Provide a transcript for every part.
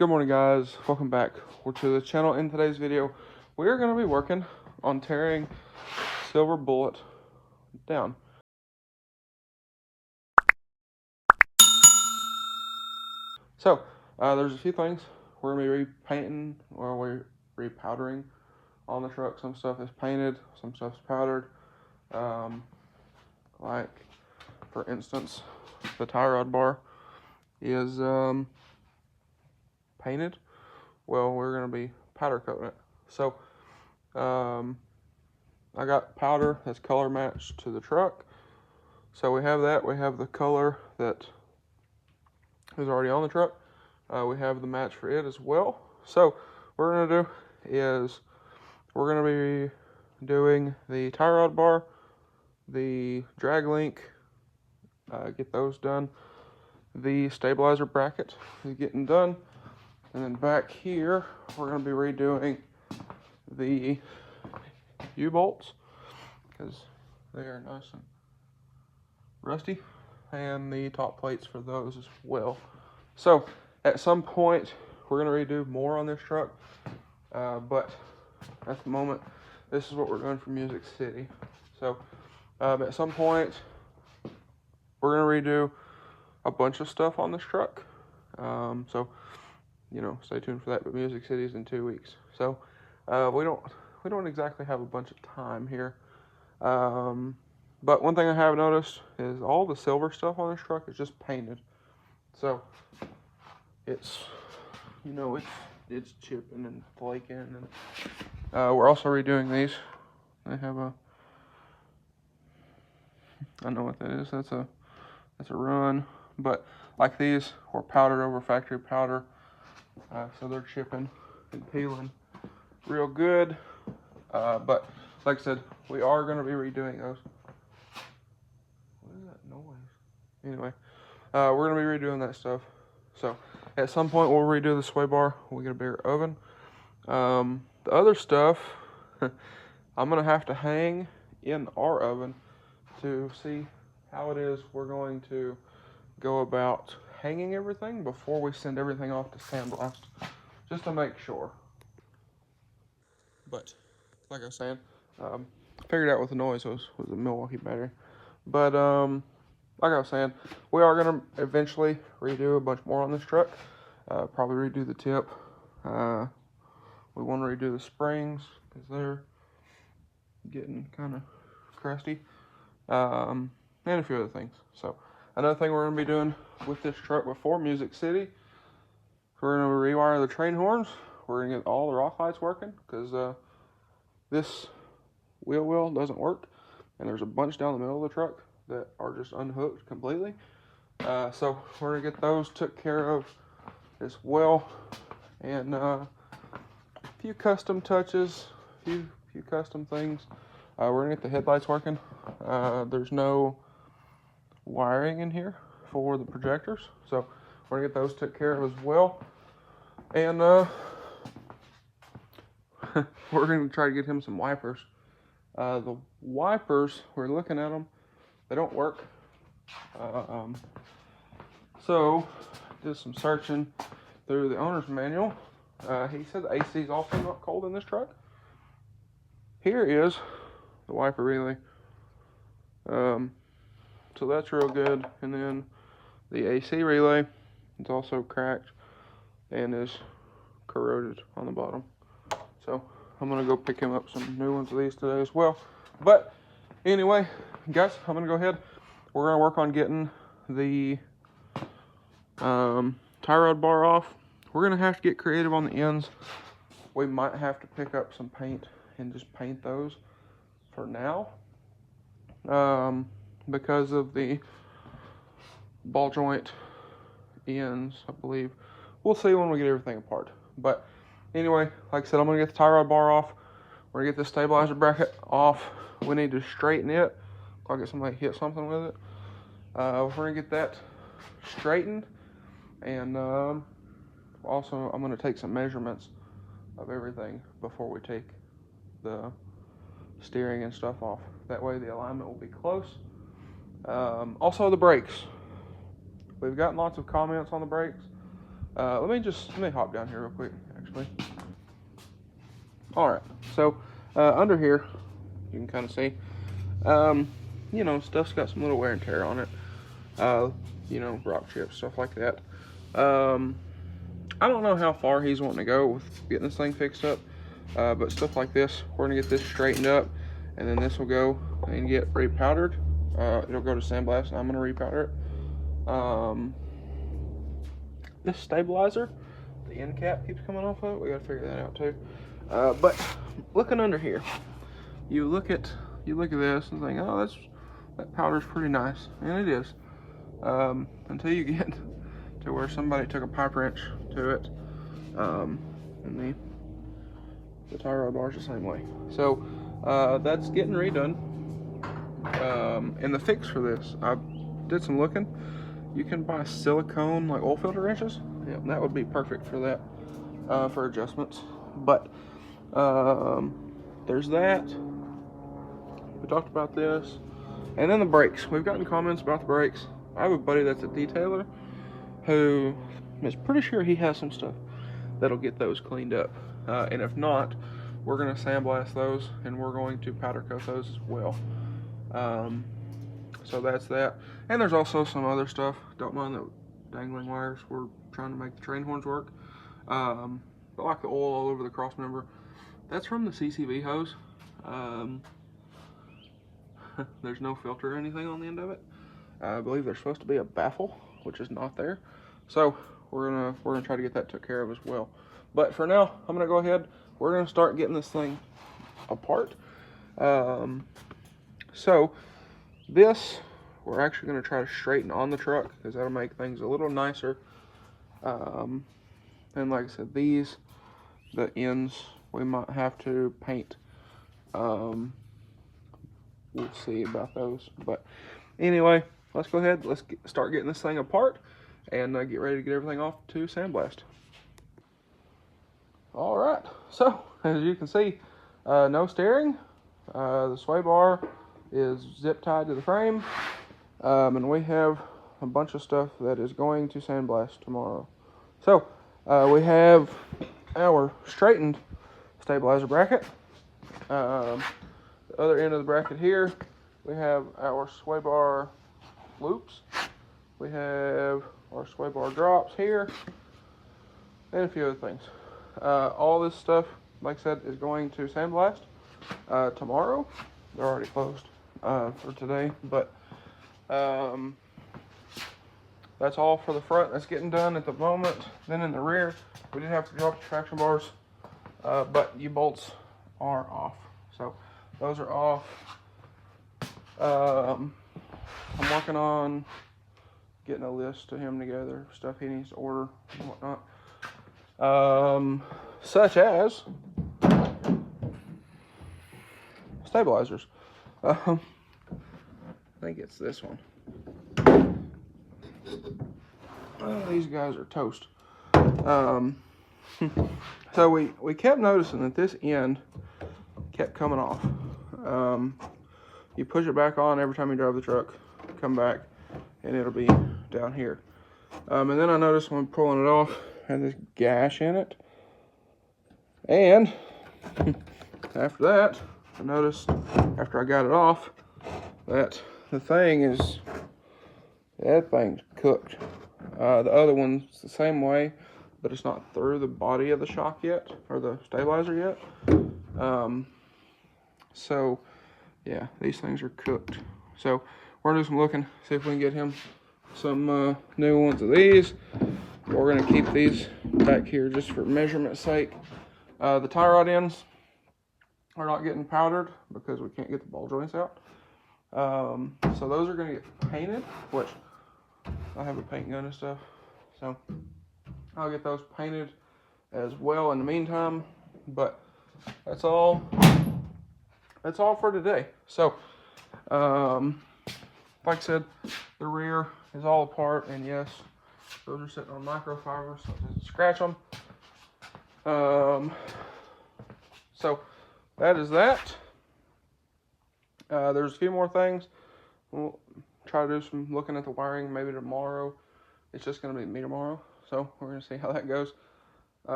Good morning, guys. Welcome back to the channel. In today's video, we are going to be working on tearing Silver Bullet down. So, there's a few things. We're going to be repainting, or we're repowdering on the truck. Some stuff is painted, some stuff's powdered. Like, for instance, the tie rod bar is painted. Well, we're going to be powder coating it. So, I got powder that's color matched to the truck. So we have that. We have the color that is already on the truck. We have the match for it as well. So what we're going to do is we're going to be doing the tie rod bar, the drag link, get those done. The stabilizer bracket is getting done. And then back here, we're going to be redoing the U-bolts because they are nice and rusty, and the top plates for those as well. So at some point, we're going to redo more on this truck, but at the moment, this is what we're doing for Music City. So at some point, we're going to redo a bunch of stuff on this truck. So, you know, stay tuned for that. But Music City is in 2 weeks. So we don't exactly have a bunch of time here. But one thing I have noticed is all the silver stuff on this truck is just painted. So it's, you know, it's chipping and flaking. And we're also redoing these. They have I know what that is. That's a run. But like these were powdered over factory powder. So they're chipping and peeling real good. But like I said, we are going to be redoing those. What is that noise? Anyway, we're going to be redoing that stuff. So at some point we'll redo the sway bar. We'll get a bigger oven. The other stuff, I'm going to have to hang in our oven to see how it is we're going to go about hanging everything before we send everything off to sandblast, just to make sure. But like I was saying, figured out what the noise was a Milwaukee battery. But like I was saying, we are gonna eventually redo a bunch more on this truck. Probably redo the tip. We want to redo the springs because they're getting kind of crusty, and a few other things. So another thing we're gonna be doing with this truck before Music City, we're gonna rewire the train horns. We're gonna get all the rock lights working because this wheel doesn't work, and there's a bunch down the middle of the truck that are just unhooked completely. So we're gonna get those took care of as well, and a few custom touches, few custom things. We're gonna get the headlights working. There's no wiring in here for the projectors, so we're gonna get those took care of as well. And we're gonna try to get him some wipers. The wipers, we're looking at them, they don't work. So did some searching through the owner's manual. He said the AC is also not cold in this truck. Here is the wiper relay. So that's real good. And then the AC relay is also cracked and is corroded on the bottom. So I'm gonna go pick him up some new ones of these today as well. But anyway, guys, I'm gonna go ahead. We're gonna work on getting the tie rod bar off. We're gonna have to get creative on the ends. We might have to pick up some paint and just paint those for now, because of the ball joint ends, I believe. We'll see when we get everything apart. But anyway, like I said, I'm gonna get the tie rod bar off. We're gonna get the stabilizer bracket off. We need to straighten it. I'll get somebody to hit something with it. We're gonna get that straightened, and also I'm gonna take some measurements of everything before we take the steering and stuff off. That way the alignment will be close. Also the brakes. We've gotten lots of comments on the brakes. Let me hop down here real quick, actually. All right, so under here, you can kind of see, you know, stuff's got some little wear and tear on it. You know, rock chips, stuff like that. I don't know how far he's wanting to go with getting this thing fixed up, but stuff like this, we're gonna get this straightened up, and then this will go and get repowdered. It'll go to sandblast, and I'm gonna repowder it. This stabilizer, the end cap keeps coming off of it. We gotta figure that out too. But looking under here, you look at this and think, oh, that powder's pretty nice, and it is. Until you get to where somebody took a pipe wrench to it, and the tie rod bar's the same way. So that's getting redone. And the fix for this, I did some looking. You can buy silicone like oil filter wrenches. Yeah, that would be perfect for that, for adjustments. But there's that. We talked about this, and then the brakes. We've gotten comments about the brakes. I have a buddy that's a detailer who is pretty sure he has some stuff that'll get those cleaned up. And if not, we're going to sandblast those, and we're going to powder coat those as well. So that's that. And there's also some other stuff. Don't mind the dangling wires. We're trying to make the train horns work. But like the oil all over the cross member, that's from the CCV hose. There's no filter or anything on the end of it. I believe there's supposed to be a baffle, which is not there. So we're gonna try to get that took care of as well. But for now, I'm gonna go ahead. We're gonna start getting this thing apart. So this, we're actually gonna try to straighten on the truck because that'll make things a little nicer. And like I said, the ends, we might have to paint. We'll see about those. But anyway, let's go ahead. Let's start getting this thing apart and get ready to get everything off to sandblast. All right. So as you can see, no steering. The sway bar is zip tied to the frame, and we have a bunch of stuff that is going to sandblast tomorrow. So we have our straightened stabilizer bracket. The other end of the bracket here, we have our sway bar loops. We have our sway bar drops here, and a few other things. All this stuff, like I said, is going to sandblast tomorrow. They're already closed for today, but that's all for the front. That's getting done at the moment. Then in the rear, we did have to drop the traction bars, but U-bolts are off. So those are off. I'm working on getting a list to him together, stuff he needs to order and whatnot. Such as stabilizers. I think it's this one. Oh, these guys are toast. So we kept noticing that this end kept coming off. You push it back on every time you drive the truck, come back, and it'll be down here. And then I noticed when pulling it off, I had this gash in it. And after that, I noticed after I got it off that that thing's cooked. The other one's the same way, but it's not through the body of the shock yet, or the stabilizer yet. So yeah, these things are cooked. So we're gonna do some looking, see if we can get him some new ones of these. We're gonna keep these back here just for measurement's sake. The tie rod ends are not getting powdered because we can't get the ball joints out. So those are gonna get painted, which I have a paint gun and stuff. So I'll get those painted as well in the meantime. But that's all for today. So like I said, the rear is all apart, and yes, those are sitting on microfiber, so it doesn't scratch them. So that is that. There's a few more things. We'll try to do some looking at the wiring maybe tomorrow. It's just going to be me tomorrow. So we're going to see how that goes.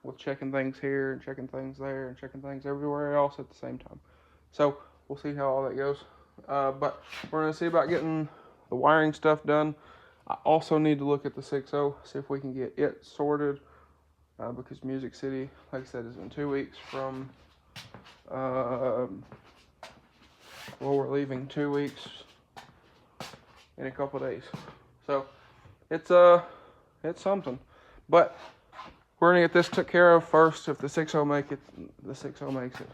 With checking things here and checking things there and checking things everywhere else at the same time. So we'll see how all that goes. But we're going to see about getting the wiring stuff done. I also need to look at the 6.0, see if we can get it sorted. Because Music City, like I said, is in 2 weeks from, well, we're leaving 2 weeks in a couple of days. So it's something. But we're gonna get this took care of first. If the 6.0 make it, the 6.0 makes it.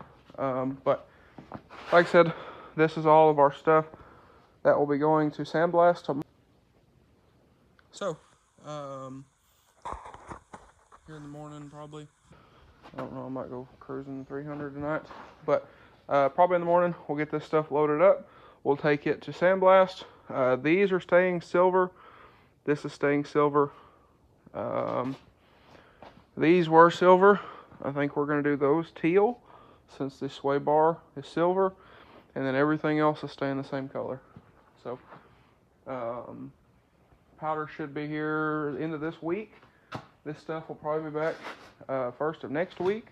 But like I said, this is all of our stuff that will be going to Sandblast tomorrow. So, here in the morning probably. I don't know, I might go cruising 300 tonight. But probably in the morning, we'll get this stuff loaded up. We'll take it to Sandblast. These are staying silver. This is staying silver. These were silver. I think we're going to do those teal, since this sway bar is silver. And then everything else is staying the same color. So, powder should be here end of this week. This stuff will probably be back first of next week.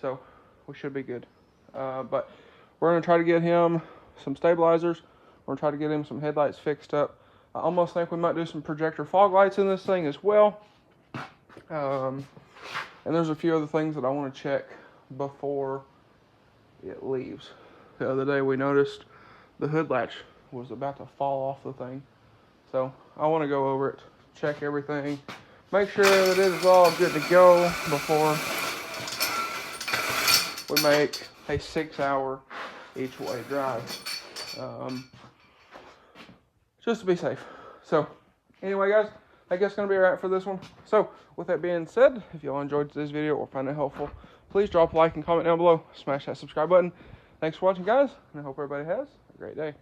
So, we should be good. But we're going to try to get him some stabilizers. We're going to try to get him some headlights fixed up. I almost think we might do some projector fog lights in this thing as well. And there's a few other things that I want to check before it leaves. The other day we noticed the hood latch was about to fall off the thing. So I want to go over it, check everything, make sure that it is all good to go before we make a 6-hour each way drive. Just to be safe. So anyway, guys, I guess it's going to be a wrap for this one. So with that being said, if y'all enjoyed today's video or found it helpful, please drop a like and comment down below. Smash that subscribe button. Thanks for watching, guys, and I hope everybody has a great day.